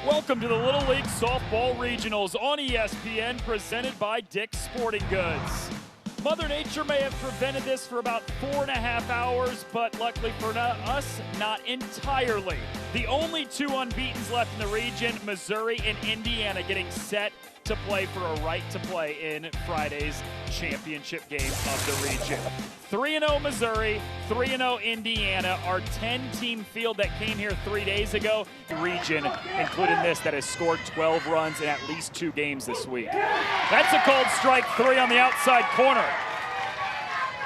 Welcome to the Little League Softball Regionals on ESPN, presented by Dick's Sporting Goods. Mother Nature may have prevented this for about 4.5 hours, but luckily for us, not entirely. The only two unbeatens left in the region, Missouri and Indiana, getting set to play for a right to play in Friday's championship game of the region. 3-0 Missouri, 3-0 Indiana, our 10-team field that came here 3 days ago. Region, including this, that has scored 12 runs in at least 2 games this week. That's a called strike 3 on the outside corner.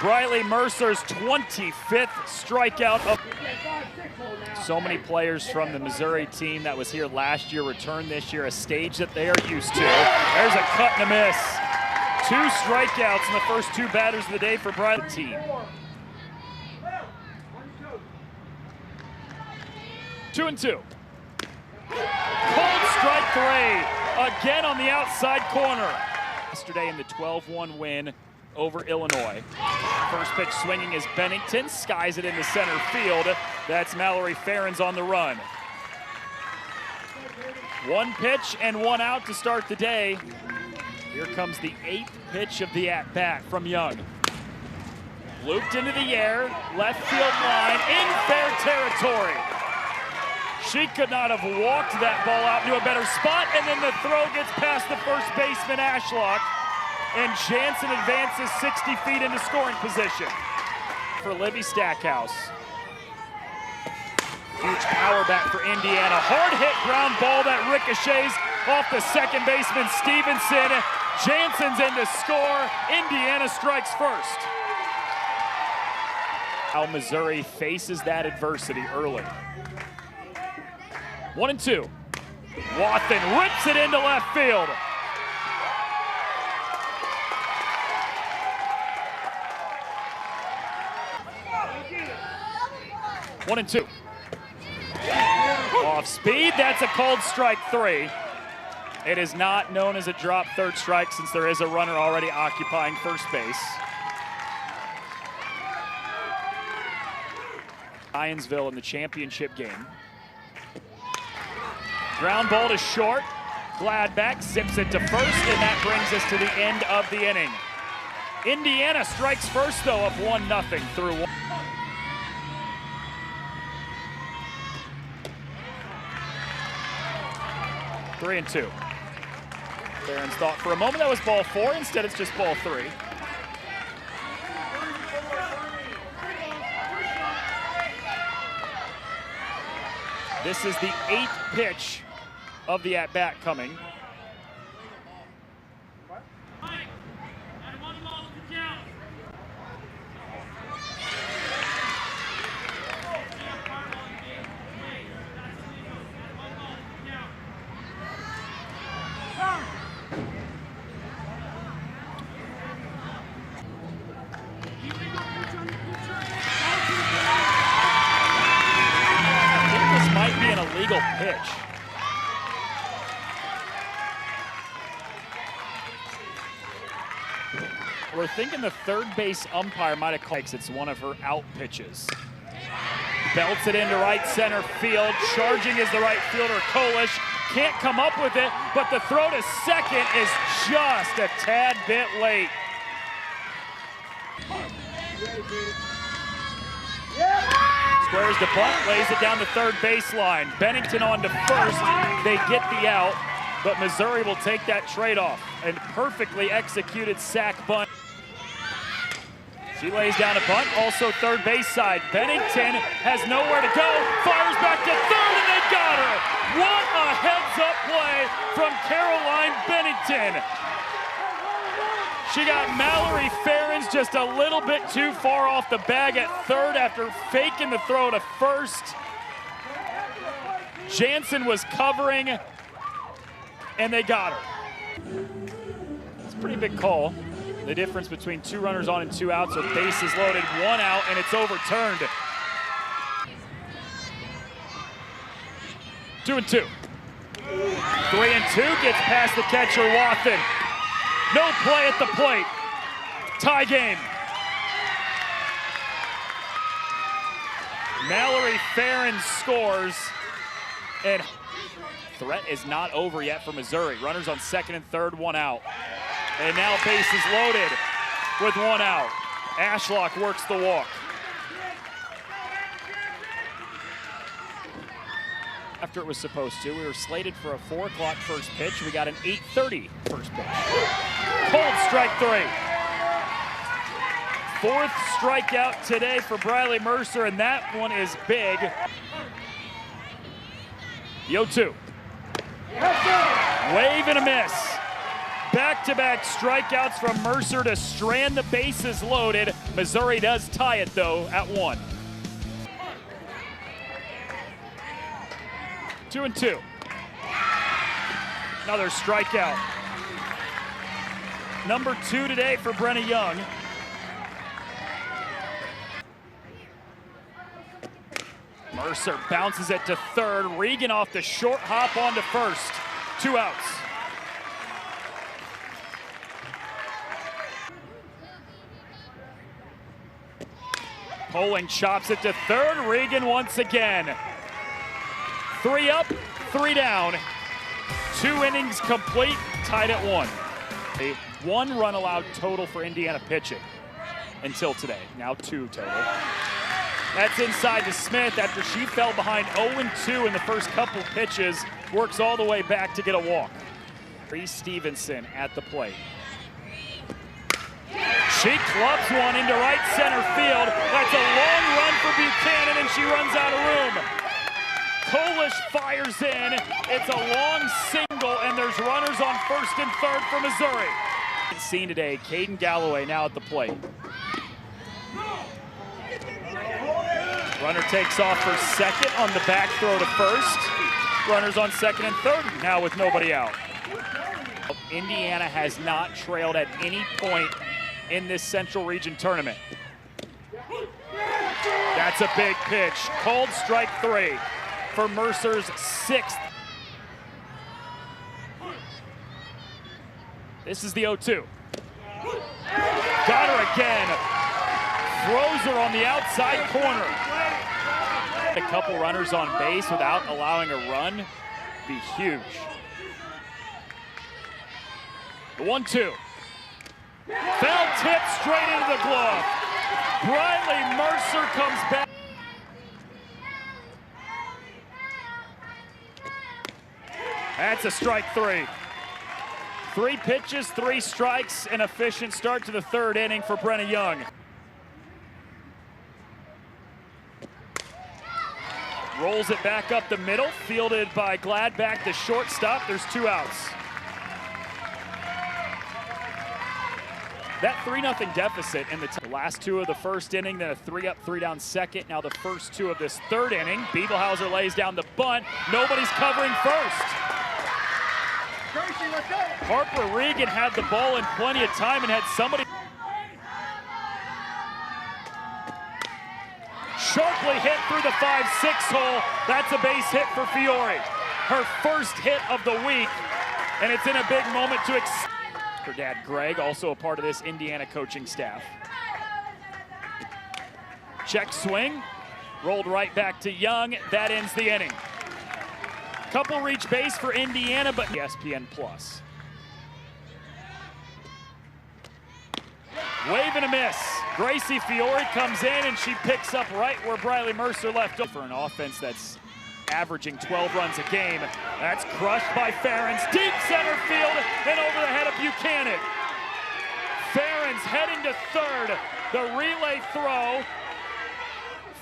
Briley Mercer's 25th strikeout of. So many players from the Missouri team that was here last year return this year, a stage that they are used to. There's a cut and a miss. 2 strikeouts in the first 2 batters of the day for Briley's team. 2-2. Cold strike 3, again on the outside corner. Yesterday in the 12-1 win over Illinois. First pitch swinging is Bennington, skies it into center field. That's Mallory Farrens on the run. 1 pitch and 1 out to start the day. Here comes the 8th pitch of the at-bat from Young. Looped into the air, left field line, in fair territory. She could not have walked that ball out to a better spot, and then the throw gets past the first baseman, Ashlock, and Jansen advances 60 feet into scoring position. For Livy Stackhouse. Huge power bat for Indiana. Hard hit ground ball that ricochets off the second baseman, Stevenson. Jansen's in to score. Indiana strikes first. How Missouri faces that adversity early. 1-2. Wathen rips it into left field. One and 2. Off speed, that's a called strike 3. It is not known as a drop third strike since there is a runner already occupying first base. Zionsville in the championship game. Ground ball to short. Gladback zips it to first, and that brings us to the end of the inning. Indiana strikes first, though, up 1-0 through 1. Three and 2. Barons thought for a moment that was ball 4. Instead, it's just ball 3. This is the 8th pitch of the at-bat coming. Illegal pitch. We're thinking the third base umpire might have called. It's one of her out pitches. Belts it into right center field. Charging is the right fielder, Kolish. Can't come up with it, but the throw to second is just a tad bit late. Squares the punt, lays it down the third baseline. Bennington on to first. They get the out, but Missouri will take that trade-off. A perfectly executed sack bunt. She lays down a bunt, also third base side. Bennington has nowhere to go, fires back to third, and they got her. What a heads-up play from Caroline Bennington. She got Mallory Farrens just a little bit too far off the bag at third after faking the throw to first. Jansen was covering, and they got her. It's a pretty big call. The difference between 2 runners on and 2 outs, or bases loaded, 1 out, and it's overturned. 2-2. 3-2 gets past the catcher, Wathen. No play at the plate. Tie game. Mallory Farrens scores. And threat is not over yet for Missouri. Runners on second and third, one out. And now bases loaded with one out. Ashlock works the walk. After it was supposed to, we were slated for a 4 o'clock first pitch. We got an 8:30 first pitch. Cold strike three. Fourth strikeout today for Briley Mercer, and that one is big. The 0-2. Wave and a miss. Back-to-back strikeouts from Mercer to strand the bases loaded. Missouri does tie it, though, at 1. 2-2. Another strikeout. Number 2 today for Brenna Young. Mercer bounces it to third. Regan off the short hop onto first. 2 outs. Poling chops it to third. Regan once again. 3 up, 3 down. 2 innings complete, tied at 1. A 1 run allowed total for Indiana pitching until today. Now 2 total. That's inside to Smith after she fell behind 0-2 in the first couple pitches. Works all the way back to get a walk. Bree Stevenson at the plate. She clubs one into right center field. That's a long run for Buchanan, and she runs out of room. Kolish fires in. It's a long single, and there's runners on first and third for Missouri. Seen today, Caden Galloway now at the plate. Runner takes off for second on the back throw to first. Runners on second and third, now with nobody out. Indiana has not trailed at any point in this Central Region tournament. That's a big pitch. Cold strike 3 for Mercer's 6th. This is the 0-2. Got her again. Throws her on the outside corner. A couple runners on base without allowing a run be huge. The 1-2. Foul tip straight into the glove. Briley Mercer comes back. That's a strike 3. 3 pitches, 3 strikes, an efficient start to the 3rd inning for Brenna Young. Rolls it back up the middle, fielded by Gladback, the shortstop. There's 2 outs. That 3-0 deficit in the last 2 of the first inning, then a 3-up, 3-down second. Now the first 2 of this 3rd inning. Biebelhauser lays down the bunt. Nobody's covering first. Harper Regan had the ball in plenty of time and had somebody. Sharply hit through the 5-6 hole. That's a base hit for Fiore. Her first hit of the week, and it's in a big moment to her dad, Greg, also a part of this Indiana coaching staff. Check swing, rolled right back to Young. That ends the inning. Couple reach base for Indiana, but ESPN Plus. Wave and a miss. Gracie Fiore comes in and she picks up right where Briley Mercer left off for an offense that's averaging 12 runs a game. That's crushed by Ferens. Deep center field and over the head of Buchanan. Ferens heading to third. The relay throw.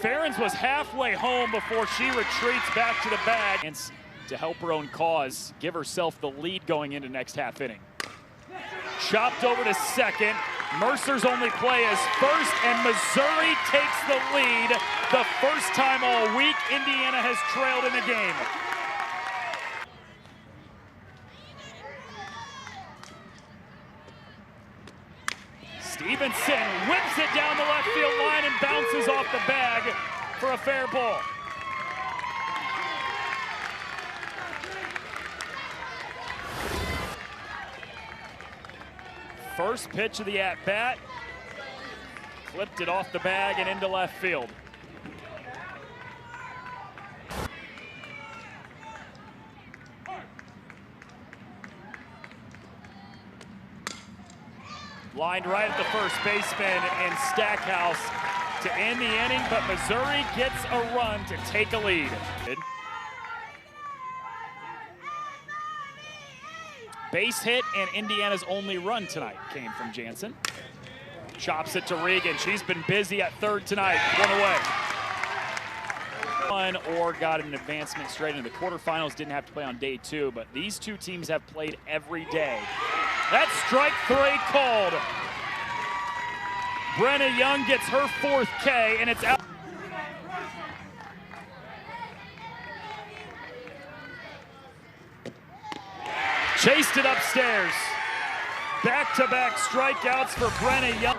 Ferens was halfway home before she retreats back to the bag. And to help her own cause, give herself the lead going into next half inning. Chopped over to second. Mercer's only play is first, and Missouri takes the lead. The first time all week Indiana has trailed in the game. Stevenson whips it down the left field line and bounces off the bag for a fair ball. First pitch of the at-bat, clipped it off the bag and into left field. Lined right at the first baseman and Stackhouse to end the inning, but Missouri gets a run to take a lead. Base hit, and Indiana's only run tonight came from Jansen. Chops it to Regan. She's been busy at third tonight. One away. Or got an advancement straight into the quarterfinals. Didn't have to play on day 2, but these two teams have played every day. That's strike 3 called. Brenna Young gets her 4th K, and it's out. Chased it upstairs. Back-to-back strikeouts for Brenna Young.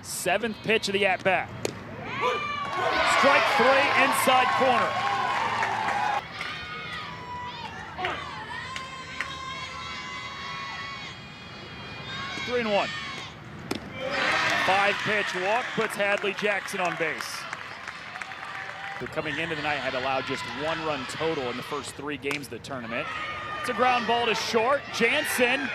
Seventh pitch of the at-bat. Strike 3, inside corner. Three and 1. 5-pitch walk puts Hadley Jackson on base. Who coming into the night had allowed just 1 run total in the first 3 games of the tournament. It's a ground ball to short. Jansen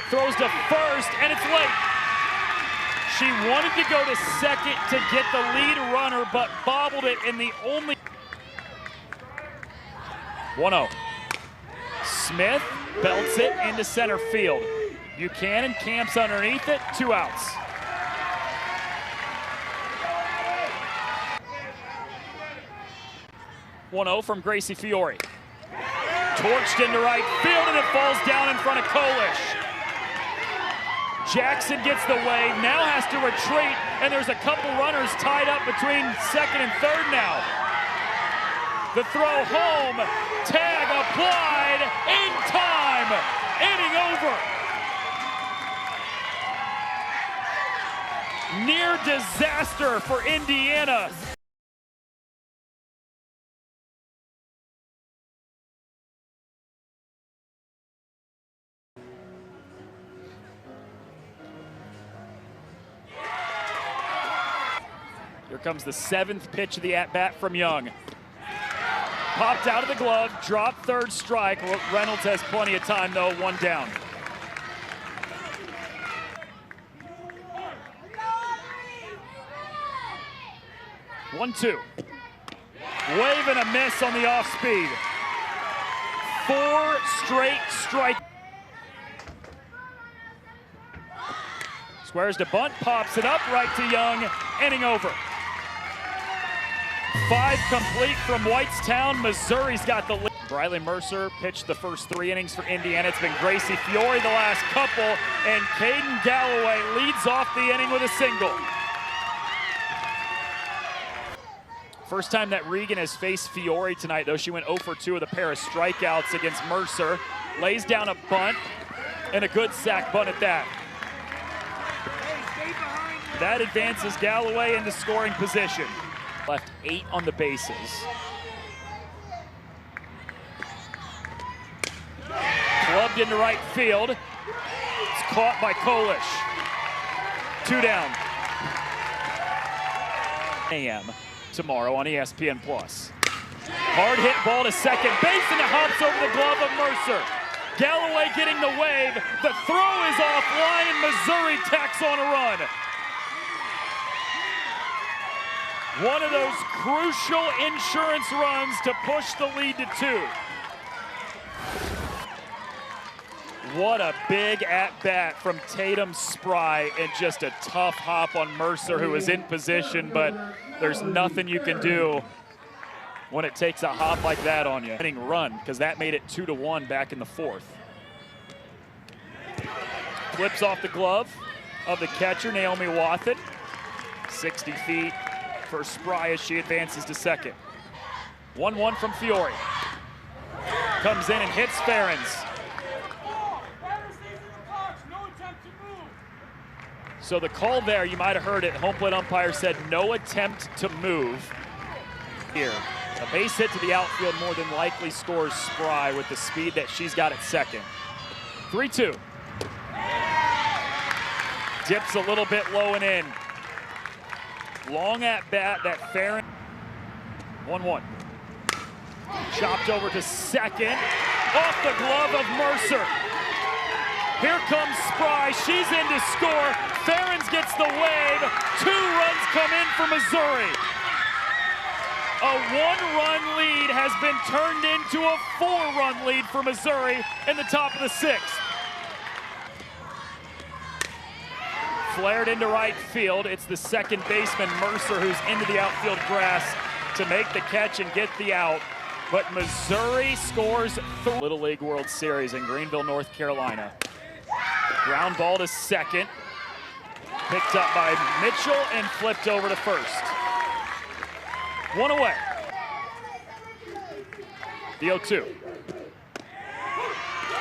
throws to first, and it's late. She wanted to go to second to get the lead runner, but bobbled it in the only. 1-0. Smith belts it into center field. Buchanan camps underneath it, 2 outs. .0 from Gracie Fiore. Torched into right field, and it falls down in front of Kolish. Jackson gets the wave, now has to retreat, and there's a couple runners tied up between second and third now. The throw home, tag applied, in time, inning over. Near disaster for Indiana. Here comes the 7th pitch of the at-bat from Young. Popped out of the glove, dropped third strike. Reynolds has plenty of time though, 1 down. One, 2. Wave and a miss on the off-speed. 4 straight strike. Squares to bunt, pops it up right to Young, inning over. 5 complete from Whitestown. Missouri's got the lead. Briley Mercer pitched the first 3 innings for Indiana. It's been Gracie Fiore the last couple, and Caden Galloway leads off the inning with a single. First time that Regan has faced Fiore tonight, though. She went 0 for 2 with a pair of strikeouts against Mercer. Lays down a bunt, and a good sack bunt at that. That advances Galloway into scoring position. Left 8 on the bases. Clubbed into right field. It's caught by Kolish. 2 down. AM tomorrow on ESPN+. Hard hit ball to second base, and it hops over the glove of Mercer. Galloway getting the wave. The throw is offline, and Missouri tacks on a run. One of those crucial insurance runs to push the lead to 2. What a big at-bat from Tatum Spry, and just a tough hop on Mercer, who is in position, but there's nothing you can do when it takes a hop like that on you. Run, because that made it 2-1 back in the 4th. Flips off the glove of the catcher, Naomi Wathen. 60 feet for Spry as she advances to second. 1-1 from Fiore. Comes in and hits Ferens. So the call there, you might have heard it, home plate umpire said no attempt to move. Here, a base hit to the outfield more than likely scores Spry with the speed that she's got at second. 3-2. Dips a little bit low and in. Long at bat that Ferren. 1-1. Chopped over to second. Off the glove of Mercer. Here comes Spry. She's in to score. Ferens gets the wave. 2 runs come in for Missouri. A 1-run lead has been turned into a 4-run lead for Missouri in the top of the 6th. Flared into right field. It's the second baseman, Mercer, who's into the outfield grass to make the catch and get the out. But Missouri scores Little League World Series in Greenville, North Carolina. Ground ball to second. Picked up by Mitchell and flipped over to first. 1 away. The 0-2.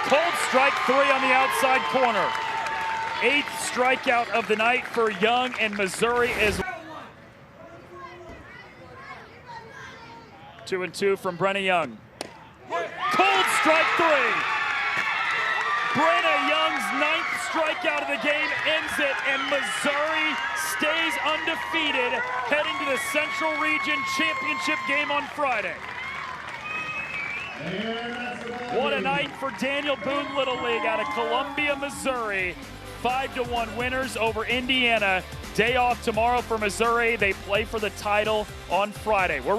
Cold strike 3 on the outside corner. 8th strikeout of the night for Young, and Missouri is 2-2 from Brenna Young. Cold strike 3. Brenna Young's 9th strikeout of the game ends it, and Missouri stays undefeated heading to the Central Region Championship game on Friday. What a night for Daniel Boone Little League out of Columbia, Missouri. 5-1 winners over Indiana. Day off tomorrow for Missouri. They play for the title on Friday. We're